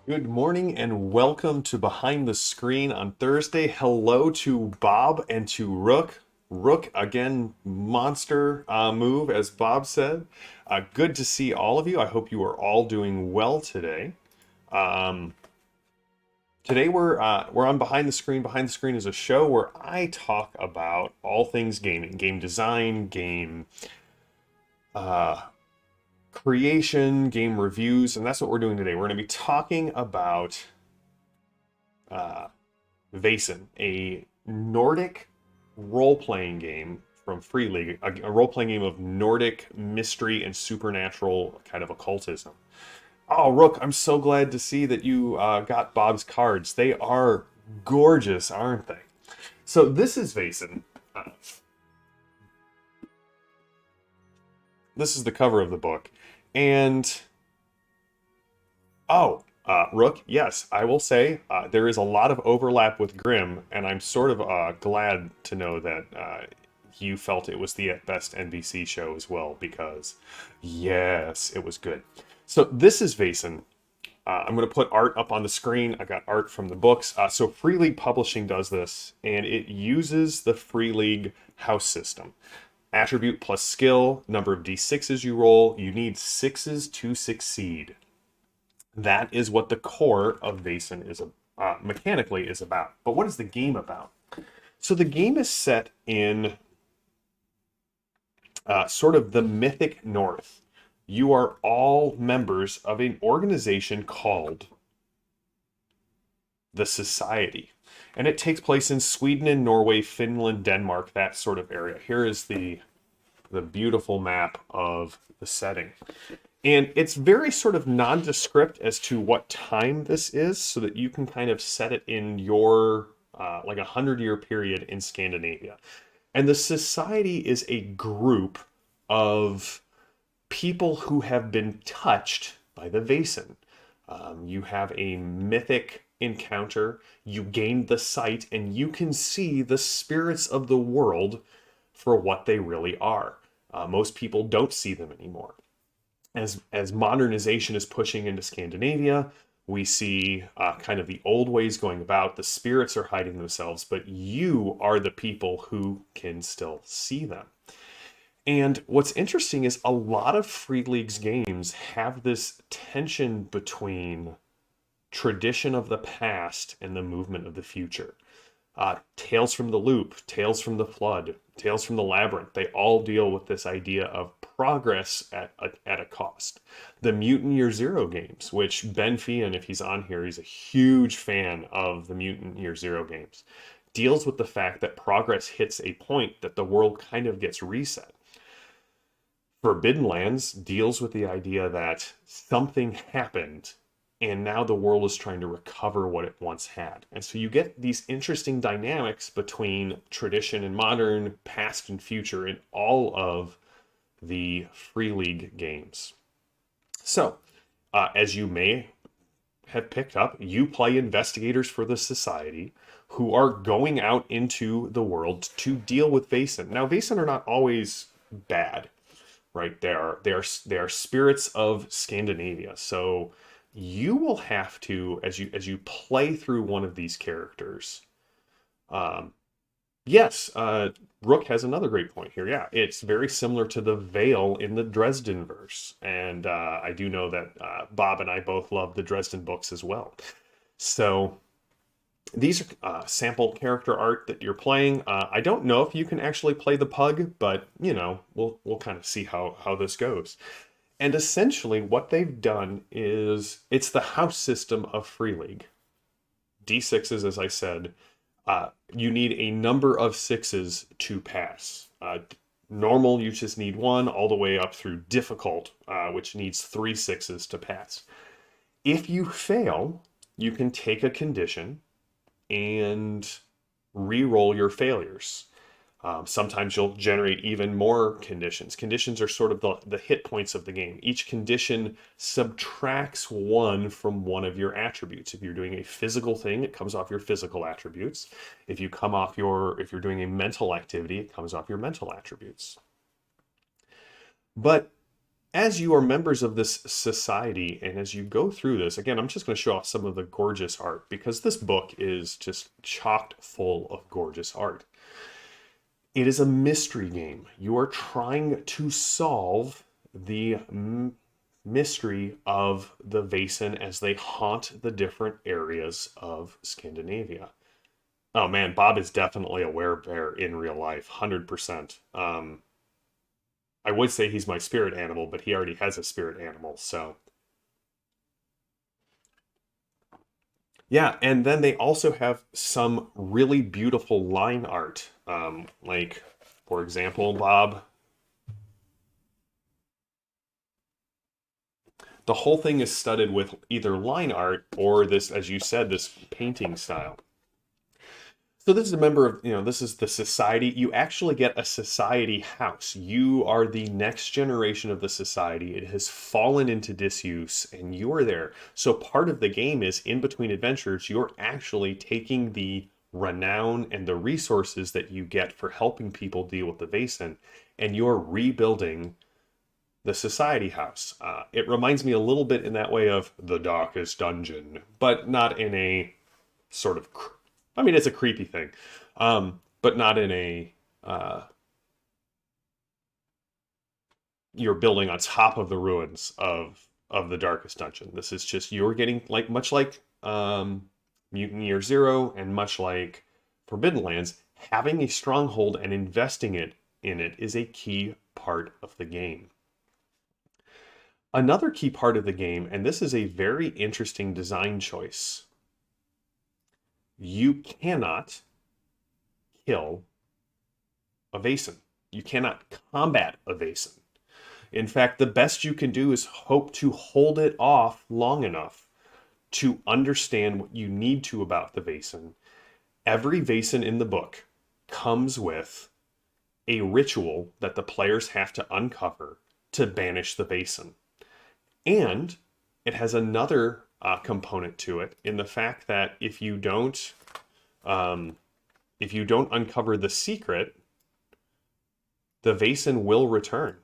Good morning and welcome to Behind the Screen on Thursday. Hello to Bob and to Rook. Rook, again, monster move, as Bob said. Good to see all of you. I hope you are all doing well today. Um, Today we're on Behind the Screen. Behind the Screen is a show where I talk about all things gaming, game design, game uh, creation, game reviews, and that's what we're doing today. We're going to be talking about uh, Vaesen, a Nordic role-playing game from Free League, a role-playing game of Nordic mystery and supernatural kind of occultism. Oh, Rook, I'm so glad to see that you got Bob's cards. They are gorgeous, aren't they? So this is Vaesen. This is the cover of the book. And, Rook, yes, I will say there is a lot of overlap with Grimm, and I'm sort of glad to know that you felt it was the at best NBC show as well, because yes, it was good. So this is Vaesen. I'm going to put art up on the screen. I got art from the books. So Free League Publishing does this, and it uses the Free League house system. Attribute plus skill, number of d6s you roll. You need sixes to succeed. That is what the core of Vaesen is mechanically is about. But what is the game about? So the game is set in sort of the mythic north. You are all members of an organization called the Society. And it takes place in Sweden and Norway, Finland, Denmark, that sort of area. Here is the beautiful map of the setting. And it's very sort of nondescript as to what time this is, so that you can kind of set it in your like 100-year period in Scandinavia. And the Society is a group of people who have been touched by the Vaesen. You have a mythic encounter, you gain the sight, and you can see the spirits of the world for what they really are. Most people don't see them anymore. As modernization is pushing into Scandinavia, we see kind of the old ways going about. The spirits are hiding themselves, but you are the people who can still see them. And what's interesting is a lot of Free League's games have this tension between tradition of the past and the movement of the future. Tales from the Loop, Tales from the Flood, Tales from the Labyrinth, they all deal with this idea of progress at a cost. The Mutant Year Zero games, which Ben Fian, if he's on here, he's a huge fan of the Mutant Year Zero games, deals with the fact that progress hits a point that the world kind of gets reset. Forbidden Lands deals with the idea that something happened and now the world is trying to recover what it once had. And so you get these interesting dynamics between tradition and modern, past and future in all of the Free League games. So, as you may have picked up, you play investigators for the Society who are going out into the world to deal with Vaesen. Now, Vaesen are not always bad, right? They are spirits of Scandinavia. So you will have to, as you play through one of these characters. Yes, Rook has another great point here. Yeah, it's very similar to the Veil in the Dresden verse, and I do know that Bob and I both love the Dresden books as well. So these are sample character art that you're playing. I don't know if you can actually play the pug, but we'll kind of see how this goes. And essentially what they've done is it's the house system of Free League. D6s, as I said, you need a number of sixes to pass. Normal, you just need one, all the way up through difficult, which needs 3 sixes to pass. If you fail, you can take a condition and re-roll your failures. Sometimes you'll generate even more conditions. Conditions are sort of the hit points of the game. Each condition subtracts 1 from one of your attributes. If you're doing a physical thing, it comes off your physical attributes. If you're doing a mental activity, it comes off your mental attributes. But as you are members of this society and as you go through this, again, I'm just going to show off some of the gorgeous art because this book is just chocked full of gorgeous art. It is a mystery game. You are trying to solve the mystery of the Vaesen as they haunt the different areas of Scandinavia. Oh man, Bob is definitely a werebear in real life, 100%. I would say he's my spirit animal, but he already has a spirit animal, so. Yeah, and then they also have some really beautiful line art. Like, for example, Bob, the whole thing is studded with either line art or this, as you said, this painting style. So this is a member of, this is the society. You actually get a society house. You are the next generation of the society. It has fallen into disuse and you are there. So part of the game is in between adventures, you're actually taking the renown and the resources that you get for helping people deal with the Vaesen and you're rebuilding the society house. It reminds me a little bit in that way of the darkest dungeon, but not in a sort of I mean, it's a creepy thing, but not in a you're building on top of the ruins of the darkest dungeon. This is just you're getting like much like Mutant Year Zero and much like Forbidden Lands, having a stronghold and investing it in it is a key part of the game. Another key part of the game, and this is a very interesting design choice, you cannot kill a Vaesen. You cannot combat a Vaesen. In fact, the best you can do is hope to hold it off long enough to understand what you need to about the Vaesen. Every Vaesen in the book comes with a ritual that the players have to uncover to banish the Vaesen. And it has another component to it in the fact that if you don't uncover the secret, the Vaesen will return.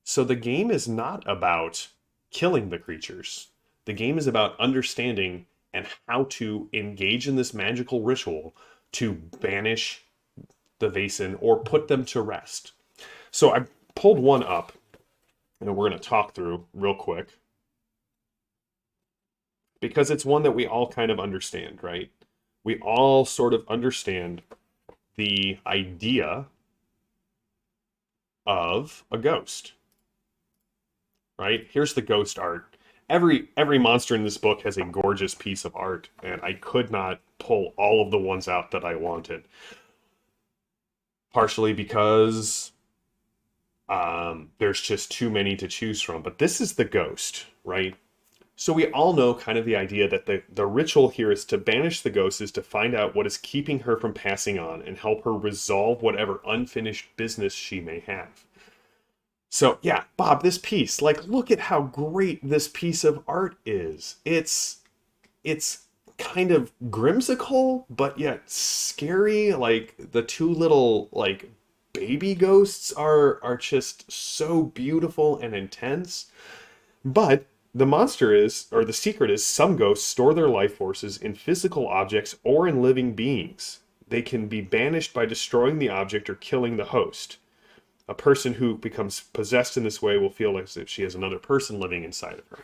So the game is not about killing the creatures. The game is about understanding and how to engage in this magical ritual to banish the Vaesen or put them to rest. So I pulled one up, and we're going to talk through real quick because it's one that we all kind of understand, right? We all sort of understand the idea of a ghost, right? Here's the ghost art. Every monster in this book has a gorgeous piece of art, and I could not pull all of the ones out that I wanted. Partially because there's just too many to choose from. But this is the ghost, right? So we all know kind of the idea that the ritual here is to banish the ghost, is to find out what is keeping her from passing on and help her resolve whatever unfinished business she may have. So yeah, Bob, this piece, like, look at how great this piece of art is. It's kind of grimsicle, but yet scary. Like the two little like baby ghosts are just so beautiful and intense. But the monster is, or the secret is, some ghosts store their life forces in physical objects or in living beings. They can be banished by destroying the object or killing the host. A person who becomes possessed in this way will feel as if she has another person living inside of her.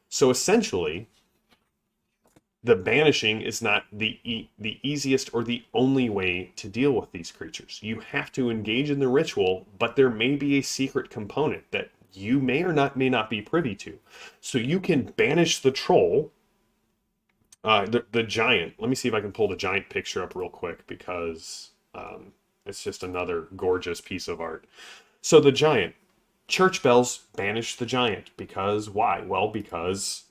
So essentially, the banishing is not the easiest or the only way to deal with these creatures. You have to engage in the ritual, but there may be a secret component that you may not be privy to. So you can banish the troll, the giant. Let me see if I can pull the giant picture up real quick because it's just another gorgeous piece of art. So the giant, church bells banish the giant because why? Well, because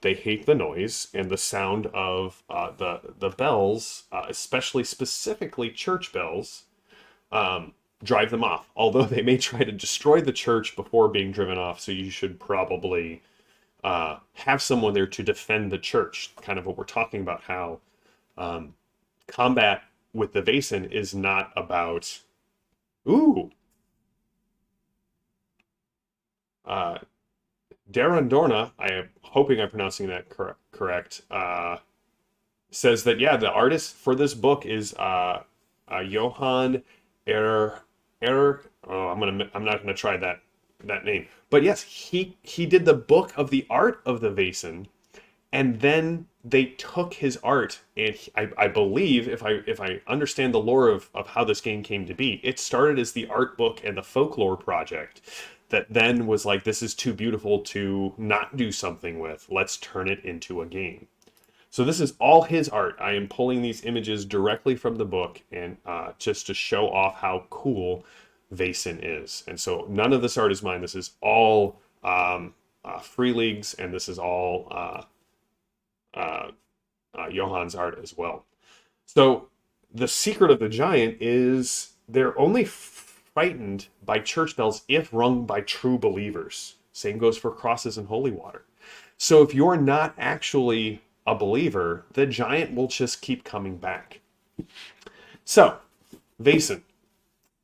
they hate the noise and the sound of the bells, especially specifically church bells, drive them off. Although they may try to destroy the church before being driven off, so you should probably have someone there to defend the church. Kind of what we're talking about, how combat with the Vaesen is not about, ooh, uh, Darandorna, I am hoping I'm pronouncing that correct, says that, yeah, the artist for this book is Johann Er oh, I'm not gonna try that name. But yes, he did the book of the art of the Vaesen, and then they took his art, and I believe, if I understand the lore of how this game came to be, it started as the art book and the folklore project that then was like, this is too beautiful to not do something with. Let's turn it into a game. So this is all his art. I am pulling these images directly from the book, and just to show off how cool Vaesen is. And so none of this art is mine. This is all Free League's, and this is all Johann's art as well. So the secret of the giant is they're only frightened by church bells if rung by true believers. Same goes for crosses and holy water. So if you're not actually a believer, the giant will just keep coming back. So, Vaesen.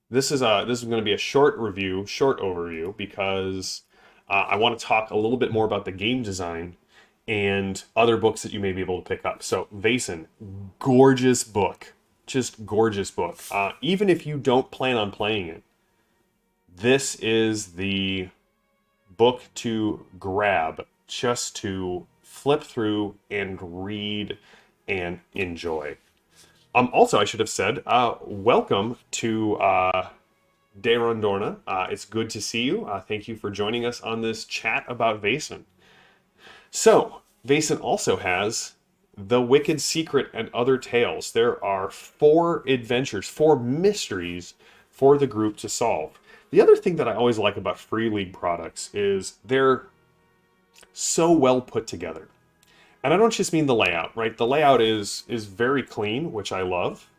This is going to be a short overview, because I want to talk a little bit more about the game design and other books that you may be able to pick up. So, Vaesen, gorgeous book, just gorgeous book. Even if you don't plan on playing it, this is the book to grab, just to flip through and read and enjoy. Also, I should have said, welcome to Darandorna. It's good to see you. Thank you for joining us on this chat about Vaesen. So, Vaesen also has The Wicked Secret and Other Tales. There are 4 adventures, 4 mysteries for the group to solve. The other thing that I always like about Free League products is they're so well put together. And I don't just mean the layout, right? The layout is very clean, which I love.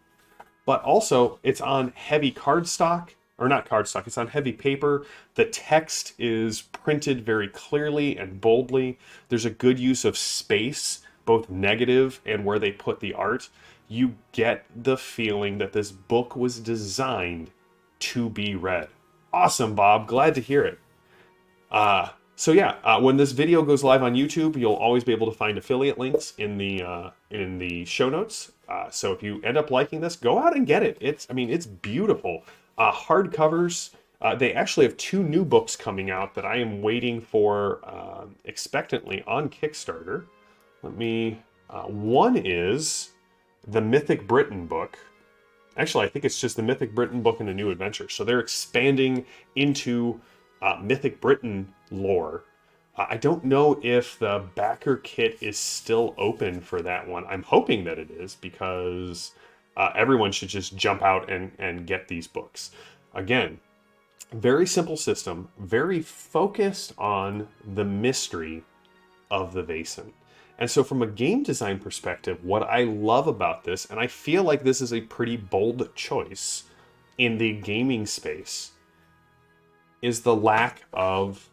But also, it's on heavy cardstock, or not cardstock, it's on heavy paper. The text is printed very clearly and boldly. There's a good use of space, both negative and where they put the art. You get the feeling that this book was designed to be read. Awesome, Bob. Glad to hear it. So yeah, when this video goes live on YouTube, you'll always be able to find affiliate links in the show notes. So if you end up liking this, go out and get it. It's beautiful. Hardcovers. They actually have 2 new books coming out that I am waiting for expectantly on Kickstarter. One is the Mythic Britain book. Actually, I think it's just the Mythic Britain book and a new adventure. So they're expanding into Mythic Britain lore. I don't know if the backer kit is still open for that one. I'm hoping that it is, because everyone should just jump out and get these books. Again, very simple system, very focused on the mystery of the Vaesen. And so from a game design perspective, what I love about this, and I feel like this is a pretty bold choice in the gaming space, is the lack of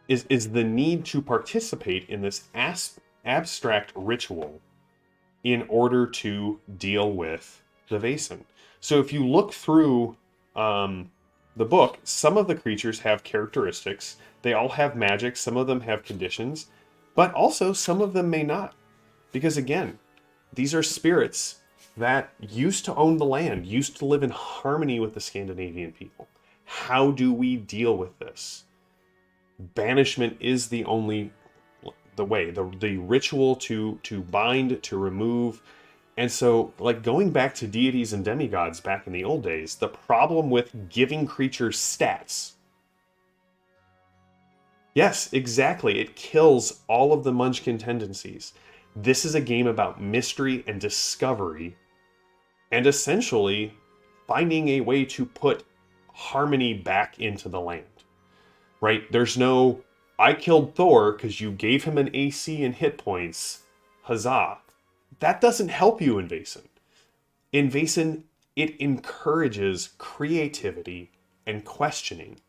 is the need to participate in this abstract ritual in order to deal with the Vaesen. So if you look through the book, some of the creatures have characteristics. They all have magic. Some of them have conditions, but also some of them may not. Because again, these are spirits that used to own the land, used to live in harmony with the Scandinavian people. How do we deal with this? Banishment is the way, the ritual to bind, to remove. And so, like, going back to deities and demigods back in the old days, the problem with giving creatures stats, yes, exactly, it kills all of the munchkin tendencies. This is a game about mystery and discovery, and essentially finding a way to put harmony back into the land, right? There's no, I killed Thor because you gave him an AC and hit points, huzzah. That doesn't help you in Vaesen. In Vaesen, it encourages creativity and questioning,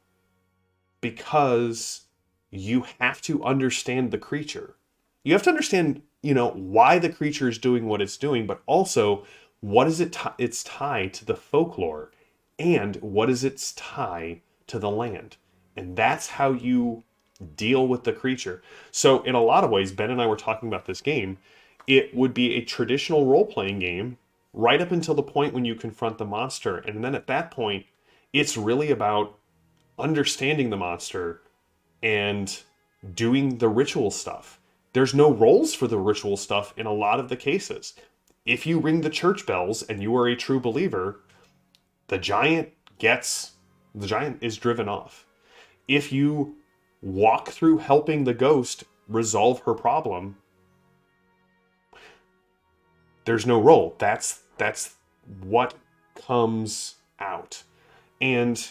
because you have to understand the creature. You have to understand, why the creature is doing what it's doing, but also what is its tie to the folklore, and what is its tie to the land. And that's how you deal with the creature. So in a lot of ways, Ben and I were talking about this game. It would be a traditional role-playing game right up until the point when you confront the monster. And then at that point, it's really about understanding the monster and doing the ritual stuff. There's no roles for the ritual stuff in a lot of the cases. If you ring the church bells and you are a true believer, the giant is driven off. If you walk through helping the ghost resolve her problem, there's no role. That's what comes out. And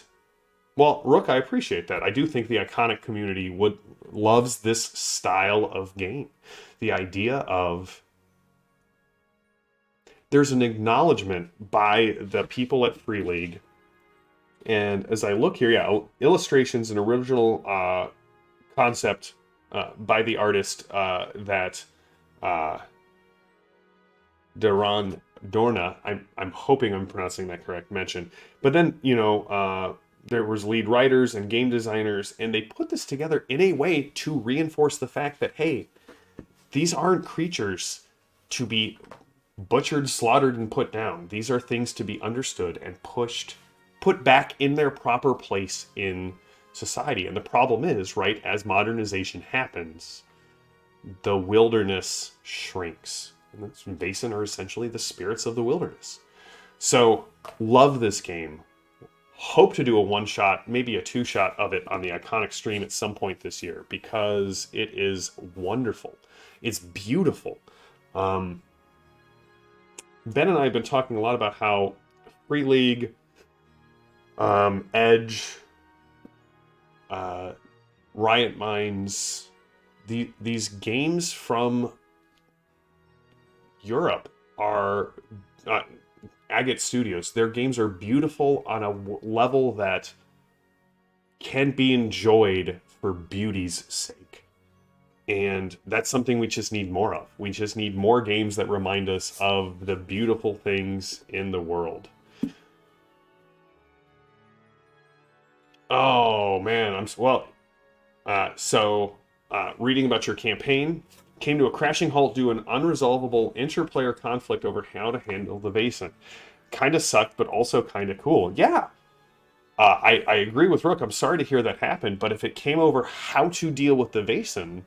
well, Rook, I appreciate that. I do think the Iconic community loves this style of game. The idea of there's an acknowledgement by the people at Free League. And as I look here, yeah, illustrations and original concept by the artist that Duran Dorna, I'm hoping I'm pronouncing that correct, mentioned. But then, there was lead writers and game designers, and they put this together in a way to reinforce the fact that, hey, these aren't creatures to be butchered, slaughtered, and put down. These are things to be understood and put back in their proper place in society. And the problem is, right, as modernization happens, the wilderness shrinks. And that's Vaesen are essentially the spirits of the wilderness. So, love this game. Hope to do a one-shot, maybe a two-shot of it on the Iconic stream at some point this year, because it is wonderful. It's beautiful. Ben and I have been talking a lot about how Free League, Edge, Riot Minds, these games from Europe are Agate Studios. Their games are beautiful on a level that can be enjoyed for beauty's sake. And that's something we just need more of. We just need more games that remind us of the beautiful things in the world. Oh, man. Reading about your campaign came to a crashing halt due to an unresolvable interplayer conflict over how to handle the Vaesen. Kind of sucked, but also kind of cool. Yeah, I agree with Rook. I'm sorry to hear that happened, but if it came over how to deal with the Vaesen,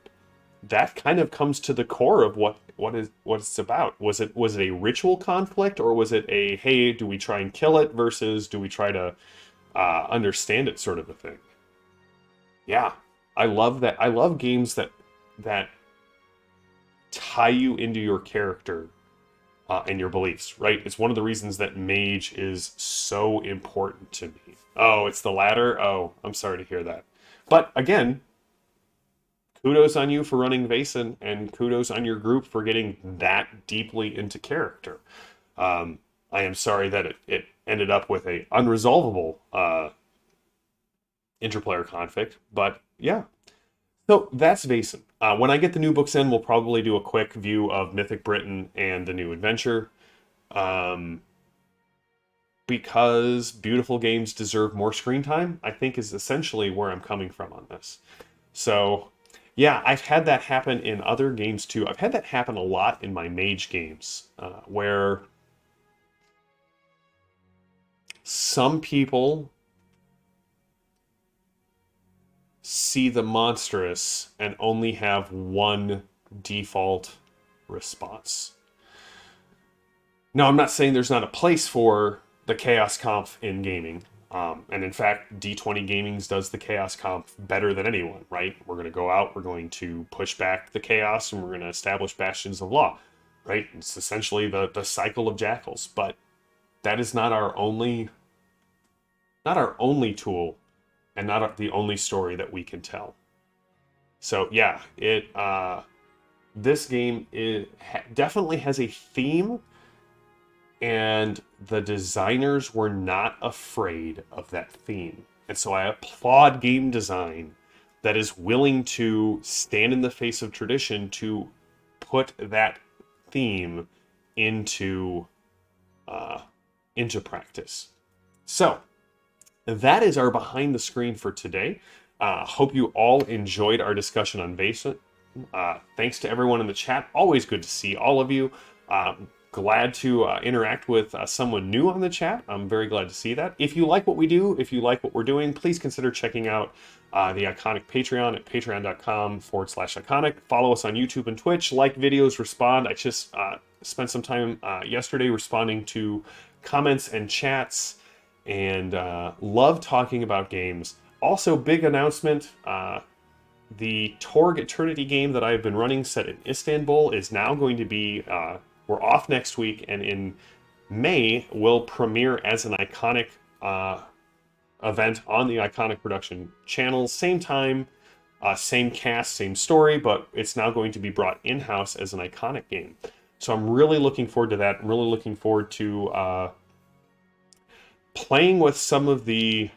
that kind of comes to the core of what it's about. Was it a ritual conflict, or was it a, hey, do we try and kill it versus do we try to understand it sort of a thing? Yeah, I love that. I love games that tie you into your character and your beliefs, right? It's one of the reasons that Mage is so important to me. Oh, it's the latter? Oh, I'm sorry to hear that. But again, kudos on you for running Vaesen, and kudos on your group for getting that deeply into character. I am sorry that it ended up with a unresolvable interplayer conflict, but yeah. So that's Vaesen. When I get the new books in, we'll probably do a quick view of Mythic Britain and the new adventure. Because beautiful games deserve more screen time, I think is essentially where I'm coming from on this. So, yeah, I've had that happen in other games too. I've had that happen a lot in my Mage games, where some people see the monstrous and only have one default response. Now, I'm not saying there's not a place for the Chaos Conf in gaming. And in fact, D20 Gamings does the Chaos Conf better than anyone, right? We're going to go out, we're going to push back the chaos, and we're going to establish bastions of law, right? It's essentially the cycle of jackals. But that is not our only tool, and not the only story that we can tell. So yeah, this game definitely has a theme, and the designers were not afraid of that theme. And so I applaud game design that is willing to stand in the face of tradition to put that theme into practice. So that is our behind the screen for today. Hope you all enjoyed our discussion on Vaesen. Thanks to everyone in the chat. Always good to see all of you. Glad to interact with someone new on the chat. I'm very glad to see that. If you like what we do, if you like what we're doing, please consider checking out the Iconic Patreon at patreon.com/iconic. Follow us on YouTube and Twitch. Like videos, respond. I just spent some time yesterday responding to comments and chats, and love talking about games. Also, big announcement. The Torg Eternity game that I've been running set in Istanbul is now going to be, we're off next week, and in May will premiere as an Iconic event on the Iconic Production channel. Same time, same cast, same story, but it's now going to be brought in-house as an Iconic game. So I'm really looking forward to that. I'm really looking forward to playing with some of the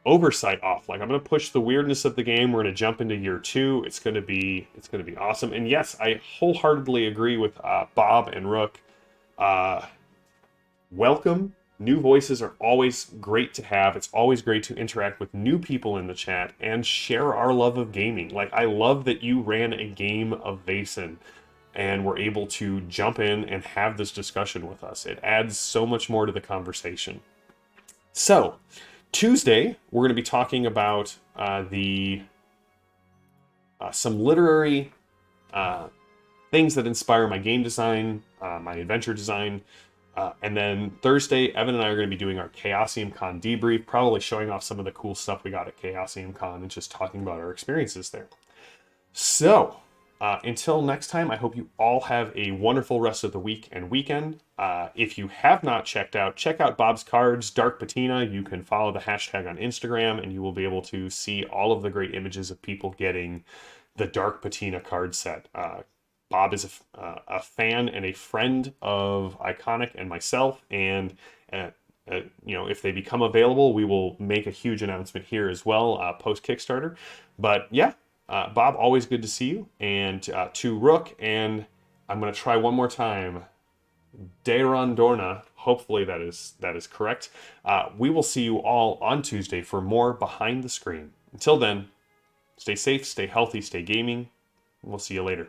oversight off. Like, I'm going to push the weirdness of the game. We're going to jump into year 2. It's going to be awesome. And yes, I wholeheartedly agree with Bob and Rook. Welcome. New voices are always great to have. It's always great to interact with new people in the chat and share our love of gaming. Like, I love that you ran a game of Vaesen and were able to jump in and have this discussion with us. It adds so much more to the conversation. So, Tuesday, we're going to be talking about some literary things that inspire my game design, my adventure design. And then Thursday, Evan and I are going to be doing our Chaosium Con debrief, probably showing off some of the cool stuff we got at Chaosium Con and just talking about our experiences there. So, until next time, I hope you all have a wonderful rest of the week and weekend. If you have not check out Bob's Cards, Dark Patina. You can follow the hashtag on Instagram, and you will be able to see all of the great images of people getting the Dark Patina card set. Bob is a fan and a friend of Iconic and myself, and if they become available, we will make a huge announcement here as well, post Kickstarter. But yeah, Bob, always good to see you. And to Rook, and I'm going to try one more time, Deiron Dorna, hopefully that is correct. We will see you all on Tuesday for more Behind the Screen. Until then, stay safe, stay healthy, stay gaming. We'll see you later.